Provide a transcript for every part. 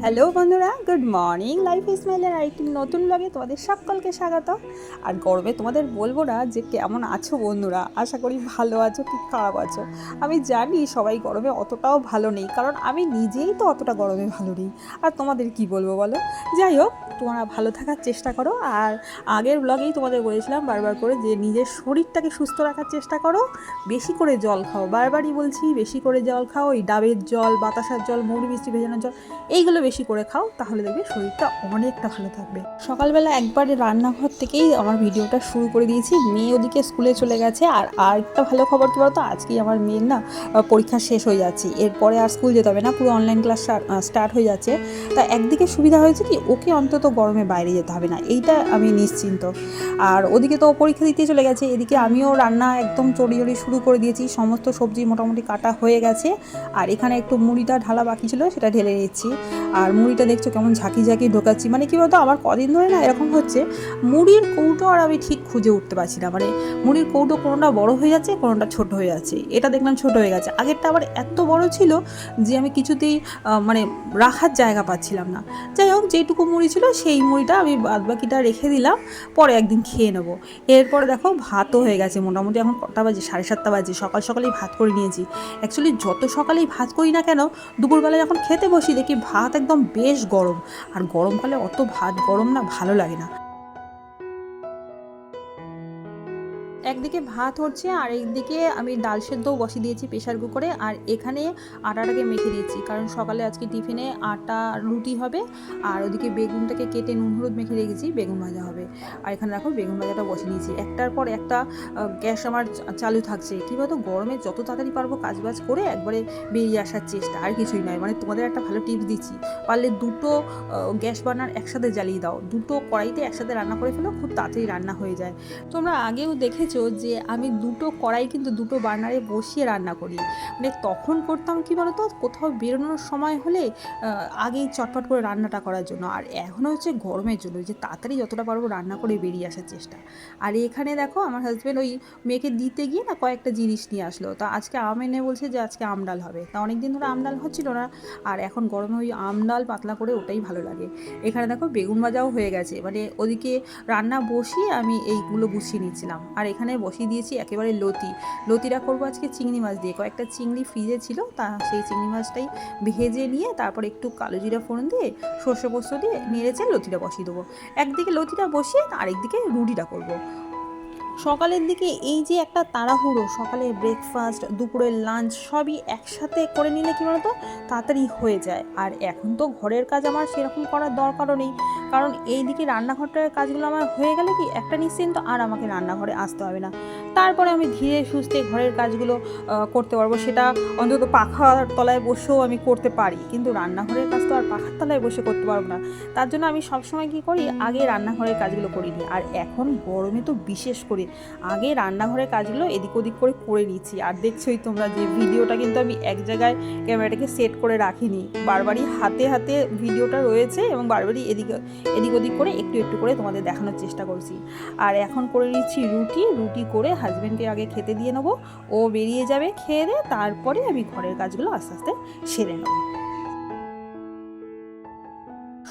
Hello বন্ধুরা, good morning. Life স্মাইলের আরেকটি নতুন ব্লগে তোমাদের সকলকে স্বাগত। আর গর্বে তোমাদের বলবো না যে কেমন আছো বন্ধুরা, আশা করি ভালো আছো কি খারাপ আছো। আমি জানি সবাই গরমে অতটাও ভালো নেই, কারণ আমি নিজেই তো অতটা গরমে ভালো নেই। আর তোমাদের কি বলবো বলো। যাই হোক, তোমরা ভালো থাকার চেষ্টা করো। আর আগের ব্লগেই তোমাদের বলেছিলাম বারবার করে যে নিজের শরীরটাকে সুস্থ রাখার চেষ্টা করো, বেশি করে জল খাও। বারবারই বলছি বেশি করে জল খাও, ওই ডাবের জল, বাতাসার জল, মৌরি মিষ্টি ভেজানো জল, এইগুলো বেশি করে খাও, তাহলে দেখবে শরীরটা অনেকটা ভালো থাকবে। সকালবেলা একবারে রান্নাঘর থেকেই আমার ভিডিওটা শুরু করে দিয়েছি। মেয়ে ওদিকে স্কুলে চলে গেছে। আর আরেকটা ভালো খবর কি বলতো, আজকেই আমার মেয়ের না পরীক্ষা শেষ হয়ে যাচ্ছে। এরপরে আর স্কুল যেতে হবে না, পুরো অনলাইন ক্লাস স্টার্ট হয়ে যাচ্ছে। তা একদিকে সুবিধা হয়েছে কি, ওকে অন্তত গরমে বাইরে যেতে হবে না, এইটা আমি নিশ্চিন্ত। আর ওদিকে তো পরীক্ষা দিতে চলে গেছে, এদিকে আমিও রান্না একদম চড়িয়ে শুরু করে দিয়েছি। সমস্ত সবজি মোটামুটি কাটা হয়ে গেছে। আর এখানে একটু মুড়িটা ঢালা বাকি ছিল, সেটা ঢেলে নিচ্ছি। আর মুড়িটা দেখছো কেমন ঝাঁকি ঝাঁকি ঢোকাচ্ছি। মানে কী বলতো, আমার কদিন ধরে না এরকম হচ্ছে, মুড়ির কৌটো আর আমি ঠিক খুঁজে উঠতে পারছি না। মানে মুড়ির কৌটো কোনোটা বড় হয়ে যাচ্ছে, কোনোটা ছোট হয়ে যাচ্ছে। এটা দেখলাম ছোট হয়ে গেছে, আগেরটা আবার এত বড় ছিল যে আমি কিছুতেই মানে রাখার জায়গা পাচ্ছিলাম না। যাই হোক, যেইটুকু মুড়ি ছিল সেই মুড়িটা আমি বাদবাকিটা রেখে দিলাম, পরে একদিন খেয়ে নেবো। এরপরে দেখো ভাতও হয়ে গেছে। মোটামুটি এখন কটা বাজে, 7:30 বাজে। সকাল সকালেই ভাত করে নিয়েছি। অ্যাকচুয়ালি যত সকালেই ভাত করি না কেন, দুপুরবেলা যখন খেতে বসি দেখি ভাত একদম বেশ গরম। আর গরমকালে অত ভাত গরম না ভালো লাগে না। একদিকে ভাত হচ্ছে আর একদিকে আমি ডাল সেদ্ধও বসিয়ে দিয়েছি প্রেশার কুকারে। আর এখানে আটাটাকে মেখে দিয়েছি, কারণ সকালে আজকে টিফিনে আটা রুটি হবে। আর ওদিকে বেগুনটাকে কেটে নুন হলুদ মেখে রেখেছি, বেগুন ভাজা হবে। আর এখানে দেখো বেগুন ভাজাটা বসিয়ে দিয়েছি। একটার পর একটা গ্যাস আমার চালু থাকছে। কী বলতো, গরমে যত তাড়াতাড়ি পারবো কাজবাজ করে একবারে বেরিয়ে আসার চেষ্টা, আর কিছুই নয়। মানে তোমাদের একটা ভালো টিপস দিচ্ছি, পারলে দুটো গ্যাস বার্নার একসাথে জ্বালিয়ে দাও, দুটো কড়াইতে একসাথে রান্না করে ফেলো, খুব তাড়াতাড়ি রান্না হয়ে যায়। তোমরা আগেও দেখেছো যে আমি দুটো কড়াই কিন্তু দুটো বার্নারে বসিয়ে রান্না করি। মানে তখন করতাম কি বলতো, কোথাও বেরোনোর সময় হলে আগেই চটপট করে রান্নাটা করার জন্য। আর এখন হচ্ছে গরমের জন্য, যে তাড়াতাড়ি যতটা পারবো রান্না করে বেরিয়ে আসার চেষ্টা। আর এখানে দেখো আমার হাজব্যান্ড ওই মেয়েকে দিতে গিয়ে না কয়েকটা জিনিস নিয়ে আসলো। তা আজকে আম এনে বলছে যে আজকে আম ডাল হবে। তা অনেক দিন ধরে আম ডাল হচ্ছিল না, আর এখন গরমে ওই আম ডাল পাতলা করে ওটাই ভালো লাগে। এখানে দেখো বেগুন ভাজাও হয়ে গেছে। মানে ওদিকে রান্না বসিয়ে আমি এইগুলো গুছিয়ে নিচ্ছিলাম। আর এখানে বসিয়ে দিয়েছি একেবারে লতিটা করবো আজকে চিংড়ি মাছ দিয়ে। কয়েকটা চিংড়ি ফ্রিজে ছিল, তা সেই চিংড়ি মাছটাই ভেজে নিয়ে তারপর একটু কালো জিরা ফোড়ন দিয়ে সর্ষে পোস্ত দিয়ে নেড়েচে লতিটা বসিয়ে দেবো। একদিকে লতিটা বসিয়ে আরেকদিকে রুটিটা করবো। সকালের দিকে এই যে একটা তাড়াহুড়ো, সকালে ব্রেকফাস্ট, দুপুরের লাঞ্চ সবই একসাথে করে নিলে কী বলতো তাড়াতাড়ি হয়ে যায়। আর এখন তো ঘরের কাজ আমার সেরকম করার দরকারও নেই, কারণ এই দিকে রান্নাঘরটার কাজগুলো আমার হয়ে গেলে কি একটা নিশ্চিন্ত, আর আমাকে রান্নাঘরে আসতে হবে না। তারপরে আমি ধীরে সুস্থে ঘরের কাজগুলো করতে পারবো। সেটা অন্তত পাখার তলায় বসেও আমি করতে পারি, কিন্তু রান্নাঘরের কাজ তো আর পাখার তলায় বসে করতে পারবো না। তার জন্য আমি সবসময় কী করি, আগে রান্নাঘরের কাজগুলো করি নিই। আর এখন গরমে তো বিশেষ করে আগে রান্নাঘরের কাজগুলো এদিক ওদিক করে নিচ্ছি। আর দেখছোই তোমরা যে ভিডিওটা কিন্তু আমি এক জায়গায় ক্যামেরাটাকে সেট করে রাখিনি, বারবারই হাতে হাতে ভিডিওটা রয়েছে এবং বারবারই এদিক ওদিক করে একটু একটু করে তোমাদের দেখানোর চেষ্টা করছি। আর এখন করে নিচ্ছি রুটি করে হাজব্যান্ডকে আগে খেতে দিয়ে নেবো, ও বেরিয়ে যাবে খেয়ে দিয়ে, তারপরে আমি ঘরের কাজগুলো আস্তে আস্তে সেরে নেবো।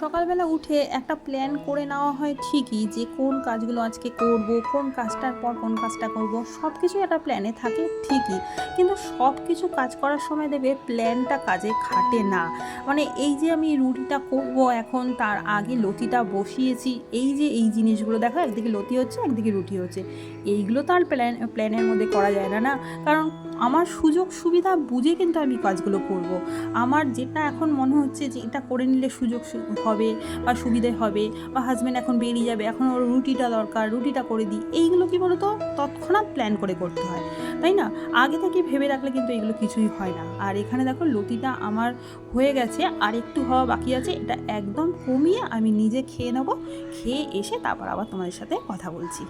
সকালবেলা উঠে একটা প্ল্যান করে নেওয়া হয় ঠিকই, যে কোন কাজগুলো আজকে করব, কোন কাজটার পর কোন কাজটা করব, সব কিছু একটা প্ল্যানে থাকে ঠিকই। কিন্তু সব কিছু কাজ করার সময় দেখবে প্ল্যানটা কাজে খাটে না। মানে এই যে আমি রুটিটা করব এখন, তার আগে লতিটা বসিয়েছি, এই যে এই জিনিসগুলো দেখো, একদিকে লতি হচ্ছে একদিকে রুটি হচ্ছে, এইগুলো তো আর প্ল্যানের মধ্যে করা যায় না। কারণ আমার সুযোগ সুবিধা বুঝে কিন্তু আমি কাজগুলো করব। আমার যেটা এখন মনে হচ্ছে যে এটা করে নিলে সুযোগ হবে বা সুবিধে হবে, বা হাজব্যান্ড এখন বেরিয়ে যাবে, এখন ওর রুটিটা দরকার, রুটিটা করে দিই, এইগুলো কি বলো তো তৎক্ষণাৎ প্ল্যান করে করতে হয়, তাই না? আগে থেকে ভেবে রাখলে কিন্তু এগুলো কিছুই হয় না। আর এখানে দেখো লতিটা আমার হয়ে গেছে, আর একটু হওয়া বাকি আছে। এটা একদম কমিয়ে আমি নিজে খেয়ে নেবো, খেয়ে এসে তারপর আবার তোমাদের সাথে কথা বলছি।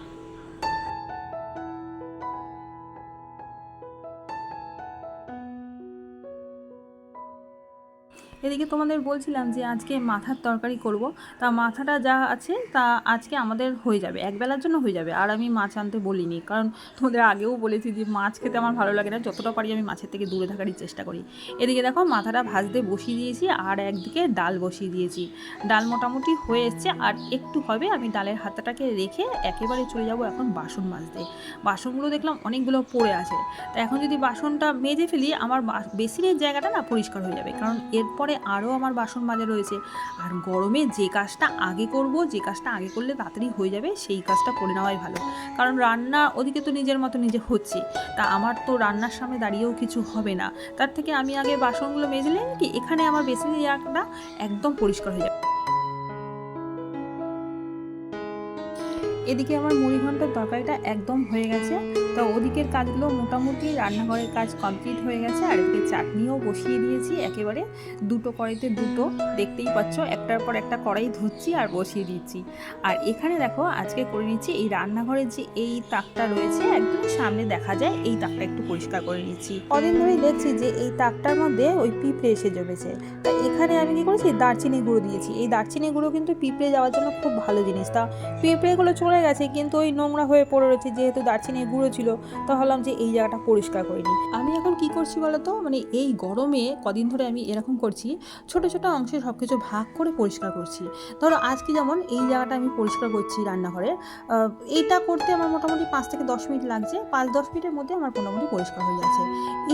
এদিকে তোমাদের বলছিলাম যে আজকে মাথার তরকারি করব, তা মাথাটা যা আছে তা আজকে আমাদের হয়ে যাবে, একবেলার জন্য হয়ে যাবে। আর আমি মাছ আনতে বলিনি, কারণ তোমাদের আগেও বলেছি যে মাছ খেতে আমার ভালো লাগে না, যতটা পারি আমি মাছের থেকে দূরে থাকারই চেষ্টা করি। এদিকে দেখো মাথাটা ভাজতে বসিয়ে দিয়েছি, আর একদিকে ডাল বসিয়ে দিয়েছি। ডাল মোটামুটি হয়ে এসছে, আর একটু হবে। আমি ডালের হাতাটাকে রেখে একেবারে চলে যাব এখন বাসন মাজতে। বাসনগুলো দেখলাম অনেকগুলো পড়ে আছে, তা এখন যদি বাসনটা মেজে ফেলি আমার বেসিনের জায়গাটা না পরিষ্কার হয়ে যাবে, কারণ এরপরে আরও আমার বাসন মাজা রয়েছে। আর গরমে যে কাজটা আগে করব, যে কাজটা আগে করলে তাড়াতাড়ি হয়ে যাবে সেই কাজটা করে নেওয়াই ভালো, কারণ রান্না ওদিকে তো নিজের মতো নিজে হচ্ছে, তা আমার তো রান্নার সামনে দাঁড়িয়েও কিছু হবে না। তার থেকে আমি আগে বাসনগুলো মেজে নিই, কি এখানে আমার বেসিনের জায়গাটা একদম পরিষ্কার হয়ে যাবে। এদিকে আমার মুড়ি ঘন্টার তরকারিটা একদম হয়ে গেছে, তো ওদিকের কাজগুলো মোটামুটি রান্নাঘরের কাজ কমপ্লিট হয়ে গেছে। আর এদিকে চাটনিও বসিয়ে দিয়েছি, একেবারে দুটো কড়াইতে দুটো, দেখতেই পাচ্ছ একটার পর একটা কড়াই ধুচ্ছি আর বসিয়ে দিচ্ছি। আর এখানে দেখো আজকে করে নিচ্ছি এই রান্নাঘরের যে এই তাকটা রয়েছে একদম সামনে দেখা যায়, এই তাকটা একটু পরিষ্কার করে নিচ্ছি। কদিন ধরেই দেখছি যে এই তাকটার মধ্যে ওই পিঁপড়ে এসে জমেছে, তা এখানে আমি কি করেছি দারচিনি গুঁড়ো দিয়েছি। এই দারচিনি গুঁড়ো কিন্তু পিঁপড়ে যাওয়ার জন্য খুব ভালো জিনিস, তা পিঁপড়েগুলো চলে গেছে কিন্তু ওই নোংরা হয়ে পড়ে রয়েছে, যেহেতু দারচিনির গুঁড়ো ছিল তো ভাবলাম যে এই জায়গাটা পরিষ্কার করে নিই। আমি এখন কি করছি বলো তো, মানে এই গরমে কদিন ধরে আমি এরকম করছি, ছোট ছোট অংশে সব কিছু ভাগ করে পরিষ্কার করছি। ধরো আজকে যেমন এই জায়গাটা আমি পরিষ্কার করছি রান্নাঘরে, এইটা করতে আমার মোটামুটি 5 থেকে 10 মিনিট লাগছে, 5-10 মিনিটের মধ্যে আমার মোটামুটি পরিষ্কার হয়ে যাচ্ছে।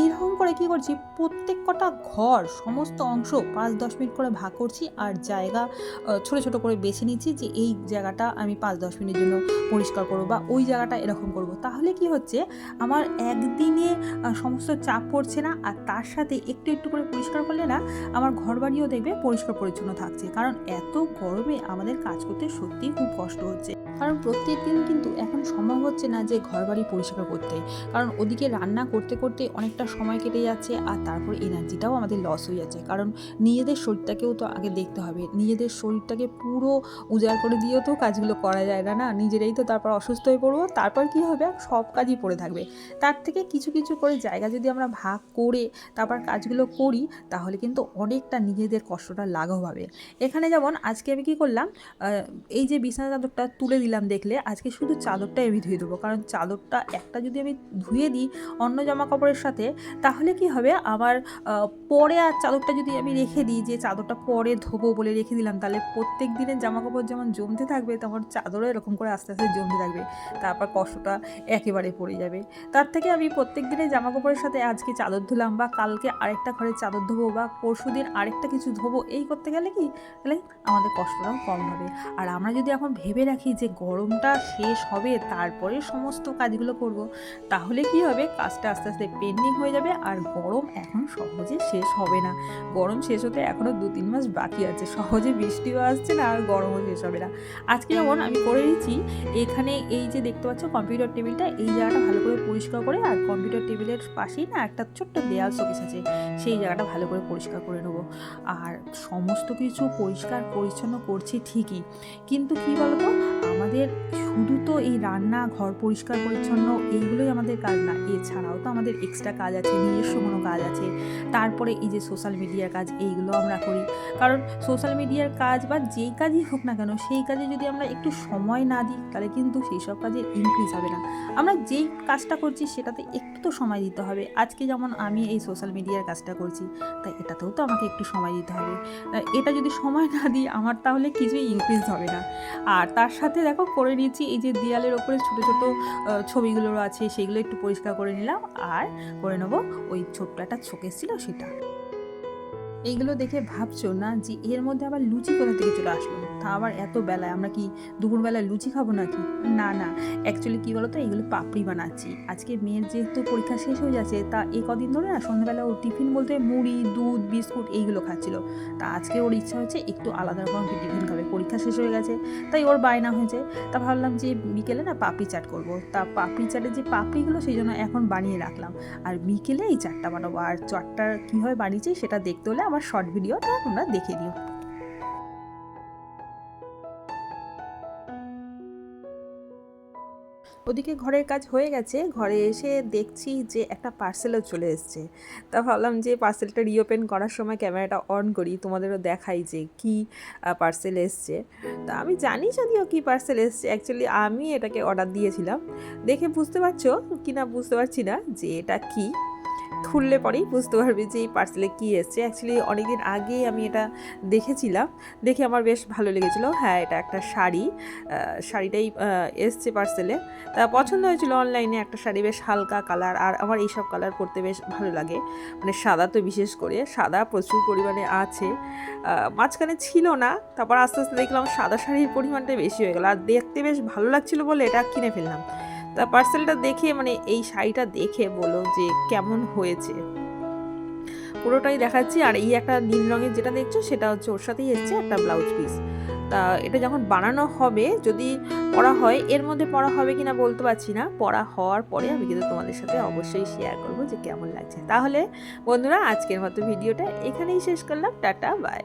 এইরকম করে কি করছি, প্রত্যেক কটা ঘর সমস্ত অংশ 5-10 মিনিট করে ভাগ করছি, আর জায়গা ছোট ছোট করে বেছে নিচ্ছি যে এই জায়গাটা আমি 5-10 মিনিটের জন্য পরিষ্কার করবো, বা ওই জায়গাটা এরকম করব। তাহলে কি হচ্ছে, আমার একদিনে সমস্ত চাপ পড়ছে না, আর তার সাথে একটু একটু করে পরিষ্কার করলে না আমার ঘর বাড়িও দেখবে পরিষ্কার পরিচ্ছন্ন থাকছে। কারণ এত গরমে আমাদের কাজ করতে সত্যিই খুব কষ্ট হচ্ছে, কারণ প্রত্যেক দিন কিন্তু এখন সম্ভব হচ্ছে না যে ঘর বাড়ি পরিষ্কার করতে, কারণ ওদিকে রান্না করতে করতে অনেকটা সময় কেটে যাচ্ছে, আর তারপর এনার্জিটাও আমাদের লস হয়ে যাচ্ছে। কারণ নিজেদের শরীরটাকেও তো আগে দেখতে হবে, নিজেদের শরীরটাকে পুরো উজাড় করে দিয়েও তো কাজগুলো করা যায় না, না নিজেরাই তো তারপর অসুস্থ হয়ে পড়বো, তারপর কি হবে সব কাজই পড়ে থাকবে। তার থেকে কিছু কিছু করে জায়গা যদি আমরা ভাগ করে তারপর কাজগুলো করি, তাহলে কিন্তু অনেকটা নিজেদের কষ্টটা লাঘব হবে। এখানে যেমন আজকে আমি কী করলাম, এই যে বিছানা চাদরটা তুলে দিলাম দেখলে, আজকে শুধু চাদরটাই আমি ধুয়ে দেবো, কারণ চাদরটা একটা যদি আমি ধুয়ে দিই অন্য জামা কাপড়ের সাথে, তাহলে কি হবে আমার পরে আর চাদরটা যদি আমি রেখে দিই যে চাদরটা পরে ধোবো বলে রেখে দিলাম, তাহলে প্রত্যেক দিনের জামা কাপড় যেমন জমতে থাকবে তেমন চাদরও এরকম করে আস্তে আস্তে জমতে থাকবে, তারপর কষ্টটা একেবারে পড়ে যাবে। তার থেকে আমি প্রত্যেক দিনের জামা কাপড়ের সাথে আজকে চাদর ধুলাম, বা কালকে আরেকটা ঘরে চাদর ধোবো, বা পরশু দিন আরেকটা কিছু ধোবো, এই করতে গেলে কি তাহলে আমাদের কষ্টটাও কম হবে। আর আমরা যদি এখন ভেবে রাখি যে গরমটা শেষ হবে তারপরে সমস্ত কাজগুলো করব, তাহলে কি হবে কাজটা আস্তে আস্তে পেন্ডিং হয়ে যাবে, আর গরম এখন সহজে শেষ হবে না। গরম শেষ হতে এখনও 2-3 মাস বাকি আছে, সহজে বৃষ্টিও আসছে না আর গরমও শেষ হবে না। আজকে যেমন আমি করে দিচ্ছি, এখানে এই যে দেখতে পাচ্ছ কম্পিউটার টেবিলটা, এই জায়গাটা ভালো করে পরিষ্কার করে, আর কম্পিউটার টেবিলের পাশেই না একটা ছোট্ট দেয়াল শোকেস আছে, সেই জায়গাটা ভালো করে পরিষ্কার করে নেবো। আর সমস্ত কিছু পরিষ্কার পরিচ্ছন্ন করছি ঠিকই, কিন্তু কী বলতো, আমাদের শুধু তো এই রান্না ঘর পরিষ্কার পরিচ্ছন্ন এইগুলোই আমাদের কাজ না, এছাড়াও তো আমাদের এক্সট্রা কাজ আছে, নিজস্ব কোনো কাজ আছে। তারপরে এই যে সোশ্যাল মিডিয়ার কাজ, এইগুলো আমরা করি, কারণ সোশ্যাল মিডিয়ার কাজ বা যেই কাজই হোক না কেন, সেই কাজে যদি আমরা একটু সময় না দিই তাহলে কিন্তু সেই সব কাজের ইনক্রিজ হবে না। আমরা যেই কাজটা করছি সেটাতে একটু তো সময় দিতে হবে। আজকে যেমন আমি এই সোশ্যাল মিডিয়ার কাজটা করছি, তাই এটাতেও তো আমাকে একটু সময় দিতে হবে। এটা যদি সময় না দিই আমার তাহলে কিছুই ইনক্রিজ হবে না। আর তার সাথে দেখো করে নিয়েছি এই যে দেয়ালের ওপরে ছোটো ছোটো ছবিগুলো আছে, সেগুলো একটু পরিষ্কার করে নিলাম, আর করে নেবো ওই ছোট্ট একটা শোকেস ছিল সেটা। এইগুলো দেখে ভাবছো না যে এর মধ্যে আবার লুচি কোথা থেকে চলে আসলো, তা আবার এত বেলায় আমরা কি দুপুরবেলায় লুচি খাবো নাকি? না না, অ্যাকচুয়ালি কী বলো তো, এইগুলো পাপড়ি বানাচ্ছি। আজকে মেয়ের যেহেতু পরীক্ষা শেষ হয়ে যাচ্ছে, তা এই কদিন ধরে না সন্ধ্যাবেলা ও টিফিন বলতে মুড়ি দুধ বিস্কুট এইগুলো খাচ্ছিল, তা আজকে ওর ইচ্ছা হচ্ছে একটু আলাদা রকম টিফিন খাবে, পরীক্ষা শেষ হয়ে গেছে তাই ওর বায়না হয়েছে। তা ভাবলাম যে বিকেলে না পাপড়ি চাট করবো, তা পাপড়ি চাটের যে পাপড়িগুলো সেই জন্য এখন বানিয়ে রাখলাম, আর বিকেলে এই চাটটা বানাবো। আর চাটটা কীভাবে বানিয়েছি সেটা দেখতে হলে আমার শর্ট ভিডিওটা তোমরা দেখে দিও। ওদিকে ঘরের কাজ হয়ে গেছে, ঘরে এসে দেখছি যে একটা পার্সেলও চলে এসছে। তা ভাবলাম যে পার্সেলটা রিওপেন করার সময় ক্যামেরাটা অন করি, তোমাদেরও দেখাই যে কী পার্সেল এসছে। তা আমি জানি যদিও কী পার্সেল এসছে, অ্যাকচুয়ালি আমি এটাকে অর্ডার দিয়েছিলাম। দেখে বুঝতে পারছো কি না বুঝতে পারছি না যে এটা কী, খুললে পরেই বুঝতে পারবে যে এই পার্সেলে কী এসছে। অ্যাকচুয়ালি অনেকদিন আগেই আমি এটা দেখেছিলাম, দেখে আমার বেশ ভালো লেগেছিলো। হ্যাঁ, এটা একটা শাড়ি, শাড়িটাই এসছে পার্সেলে। তা পছন্দ হয়েছিল অনলাইনে, একটা শাড়ি বেশ হালকা কালার, আর আমার এইসব কালার পরতে বেশ ভালো লাগে, মানে সাদা তো বিশেষ করে, সাদা প্রচুর পরিমাণে আছে। মাঝখানে ছিল না, তারপর আস্তে আস্তে দেখলাম সাদা শাড়ির পরিমাণটা বেশি হয়ে গেল, আর দেখতে বেশ ভালো লাগছিল বলে এটা কিনে ফেললাম। তা পার্সেলটা দেখে, মানে এই শাড়িটা দেখে বলো যে কেমন হয়েছে, পুরোটাই দেখাচ্ছি। আর এই একটা নীল রঙের যেটা দেখছো সেটা হচ্ছে ওর সাথেই এসছে একটা ব্লাউজ পিস। তা এটা যখন বানানো হবে, যদি পরা হয়, এর মধ্যে পরা হবে কিনা বলতে পারছি না, পরা হওয়ার পরে আমি কিন্তু তোমাদের সাথে অবশ্যই শেয়ার করবো যে কেমন লাগছে। তাহলে বন্ধুরা, আজকের মতো ভিডিওটা এখানেই শেষ করলাম। Tata, by.